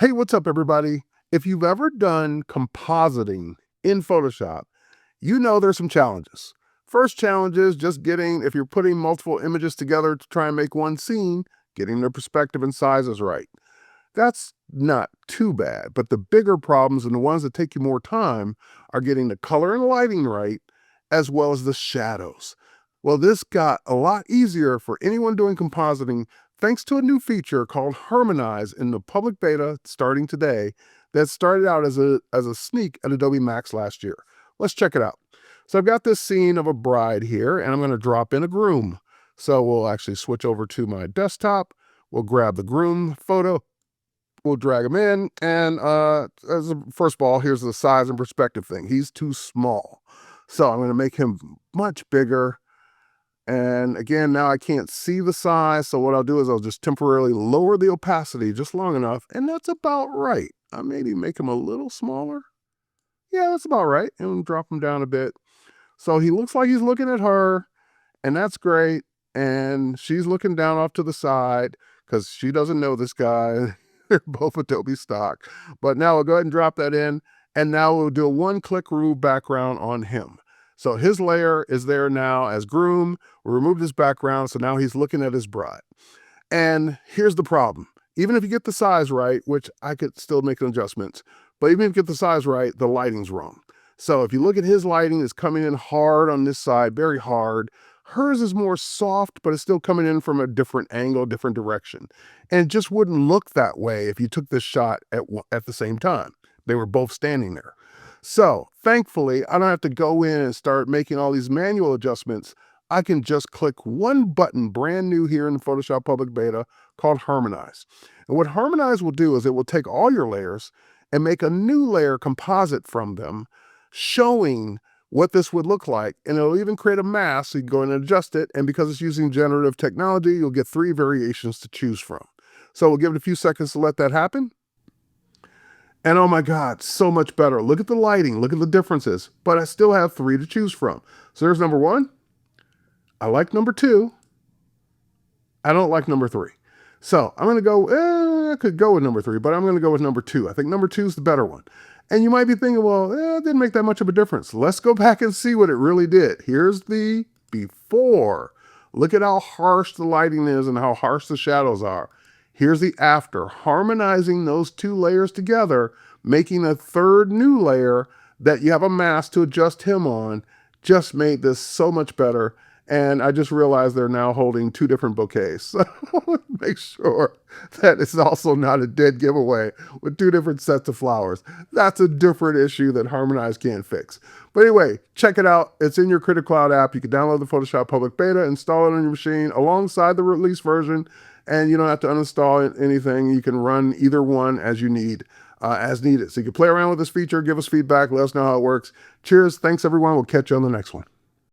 Hey, what's up, everybody? If you've ever done compositing in Photoshop, you know there's some challenges. First challenge is just getting, if you're putting multiple images together to try and make one scene, getting their perspective and sizes right. That's not too bad, but the bigger problems and the ones that take you more time are getting the color and lighting right, as well as the shadows. Well, this got a lot easier for anyone doing compositing thanks to a new feature called Harmonize in the public beta starting today that started out as a sneak at Adobe Max last year. Let's check it out. So I've got this scene of a bride here, and I'm going to drop in a groom. So we'll actually switch over to my desktop. We'll grab the groom photo. We'll drag him in, and first of all, here's the size and perspective thing. He's too small. So I'm going to make him much bigger. And again, now I can't see the size, so what I'll do is I'll just temporarily lower the opacity just long enough, and that's about right. I maybe make him a little smaller. Yeah, that's about right. And drop him down a bit. So he looks like he's looking at her, and that's great. And she's looking down off to the side because she doesn't know this guy. They're both Adobe stock. But now we'll go ahead and drop that in, and now we'll do a one-click remove background on him. So his layer is there now as groom. We removed his background, so now he's looking at his bride. And here's the problem. Even if you get the size right, which I could still make adjustments, but even if you get the size right, the lighting's wrong. So if you look at his lighting, it's coming in hard on this side, very hard. Hers is more soft, but it's still coming in from a different angle, different direction. And it just wouldn't look that way if you took this shot at the same time. They were both standing there. So thankfully, I don't have to go in and start making all these manual adjustments. I can just click one button brand new here in the Photoshop Public Beta called Harmonize. And what Harmonize will do is it will take all your layers and make a new layer composite from them, showing what this would look like. And it'll even create a mask so you can go in and adjust it. And because it's using generative technology, you'll get 3 variations to choose from. So we'll give it a few seconds to let that happen. And oh my God, so much better. Look at the lighting, look at the differences, but I still have 3 to choose from. So there's number 1. I like number 2. I don't like number 3. So I'm gonna go, I could go with number 3, but I'm gonna go with number 2. I think number 2 is the better one. And you might be thinking, well, it didn't make that much of a difference. Let's go back and see what it really did. Here's the before. Look at how harsh the lighting is and how harsh the shadows are. Here's the after, harmonizing those 2 layers together, making a 3rd new layer that you have a mask to adjust him on, just made this so much better. And I just realized they're now holding 2 different bouquets. So make sure that it's also not a dead giveaway with 2 different sets of flowers. That's a different issue that Harmonize can't fix. But anyway, check it out. It's in your Critic Cloud app. You can download the Photoshop Public Beta, install it on your machine alongside the release version, and you don't have to uninstall anything. You can run either one as you need, as needed. So you can play around with this feature, give us feedback, let us know how it works. Cheers. Thanks, everyone. We'll catch you on the next one.